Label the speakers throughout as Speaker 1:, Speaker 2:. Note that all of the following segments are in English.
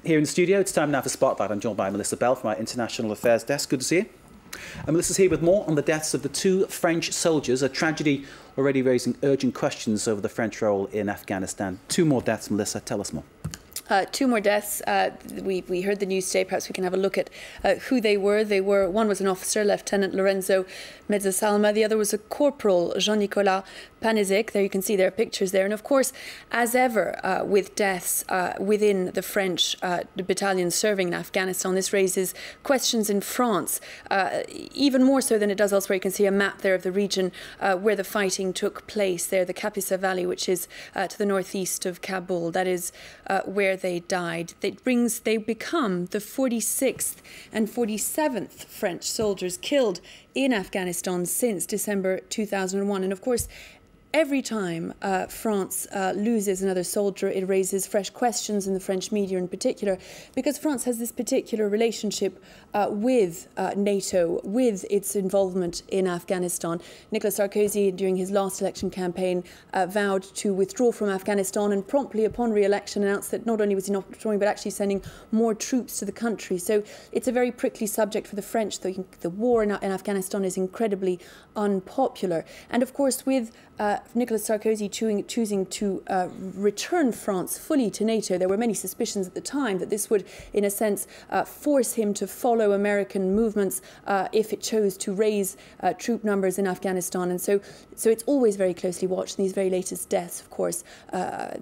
Speaker 1: here in the studio. It's time now for Spotlight. I'm joined by Melissa Bell from our International Affairs Desk. Good to see you. And Melissa's here with more on the deaths of the two French soldiers, a tragedy already raising urgent questions over the French role in Afghanistan. Two more deaths, Melissa. Tell us more.
Speaker 2: Two more deaths. We heard the news today. Perhaps we can have a look at who they were. One was an officer, Lieutenant Lorenzo Mezzasalma. The other was a corporal, Jean-Nicolas Panizek. There you can see their pictures there. And of course, as ever with deaths within the French battalions serving in Afghanistan, this raises questions in France, even more so than it does elsewhere. You can see a map there of the region where the fighting took place there, the Kapisa Valley, which is to the northeast of Kabul. That is where they died. They become the 46th and 47th French soldiers killed in Afghanistan since December 2001. And of course, every time France loses another soldier, it raises fresh questions in the French media in particular, because France has this particular relationship with NATO, with its involvement in Afghanistan. Nicolas Sarkozy, during his last election campaign, vowed to withdraw from Afghanistan and promptly upon re-election announced that not only was he not withdrawing but actually sending more troops to the country. So it's a very prickly subject for the French. The war in Afghanistan is incredibly unpopular. And of course, with Nicolas Sarkozy choosing to return France fully to NATO, there were many suspicions at the time that this would, in a sense, force him to follow American movements if it chose to raise troop numbers in Afghanistan. And so it's always very closely watched. And these very latest deaths, of course,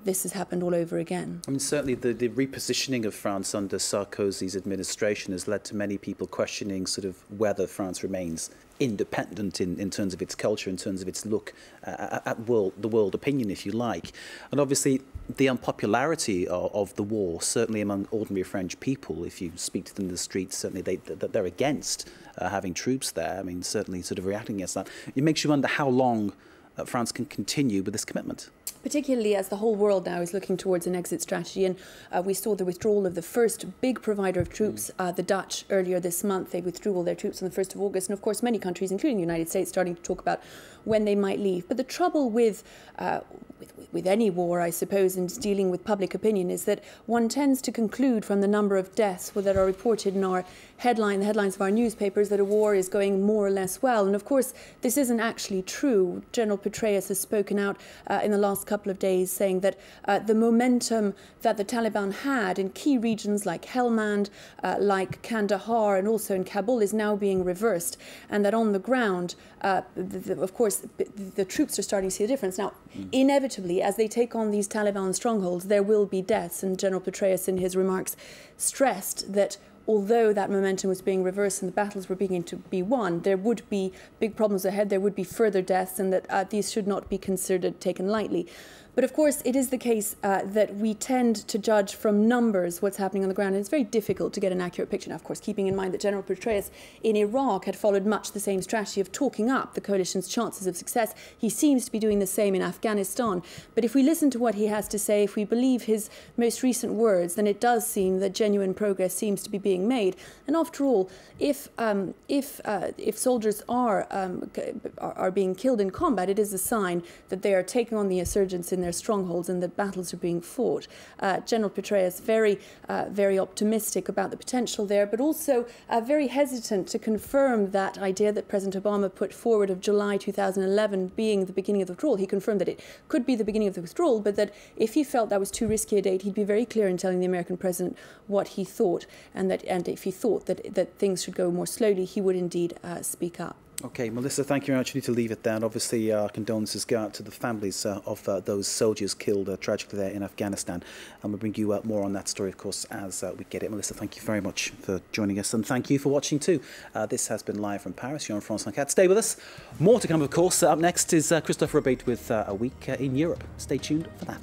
Speaker 2: this has happened all over again. I
Speaker 1: mean, certainly the repositioning of France under Sarkozy's administration has led to many people questioning sort of whether France remains independent in terms of its culture, in terms of its look at the world opinion, if you like. And obviously the unpopularity of the war, certainly among ordinary French people, if you speak to them in the streets, certainly they're against having troops there. I mean, certainly sort of reacting against that. It makes you wonder how long France can continue with this commitment.
Speaker 2: Particularly as the whole world now is looking towards an exit strategy. And we saw the withdrawal of the first big provider of troops, the Dutch, earlier this month. They withdrew all their troops on the 1st of August. And of course, many countries, including the United States, starting to talk about when they might leave. But the trouble with any war, I suppose, in dealing with public opinion is that one tends to conclude from the number of deaths that are reported in the headlines of our newspapers, that a war is going more or less well. And of course, this isn't actually true. General Petraeus has spoken out in the last couple of days saying that the momentum that the Taliban had in key regions like Helmand, like Kandahar, and also in Kabul is now being reversed, and that on the ground, of course, the troops are starting to see the difference. Now, inevitably, as they take on these Taliban strongholds, there will be deaths, and General Petraeus in his remarks stressed that although that momentum was being reversed and the battles were beginning to be won, there would be big problems ahead, there would be further deaths, and that these should not be taken lightly. But of course, it is the case that we tend to judge from numbers what's happening on the ground, and it's very difficult to get an accurate picture. Now, of course, keeping in mind that General Petraeus in Iraq had followed much the same strategy of talking up the coalition's chances of success. He seems to be doing the same in Afghanistan. But if we listen to what he has to say, if we believe his most recent words, then it does seem that genuine progress seems to be being made. And after all, if soldiers are being killed in combat, it is a sign that they are taking on the insurgents in their strongholds and that battles are being fought. General Petraeus very optimistic about the potential there, but also very hesitant to confirm that idea that President Obama put forward of July 2011 being the beginning of the withdrawal. He confirmed that it could be the beginning of the withdrawal, but that if he felt that was too risky a date, he'd be very clear in telling the American president what he thought, and if he thought that things should go more slowly, he would indeed speak up.
Speaker 1: OK, Melissa, thank you very much. We need to leave it there. And obviously, our condolences go out to the families of those soldiers killed tragically there in Afghanistan. And we'll bring you more on that story, of course, as we get it. Melissa, thank you very much for joining us. And thank you for watching, too. This has been live from Paris. You're on France 24. Stay with us. More to come, of course. Up next is Christopher Abate with A Week in Europe. Stay tuned for that.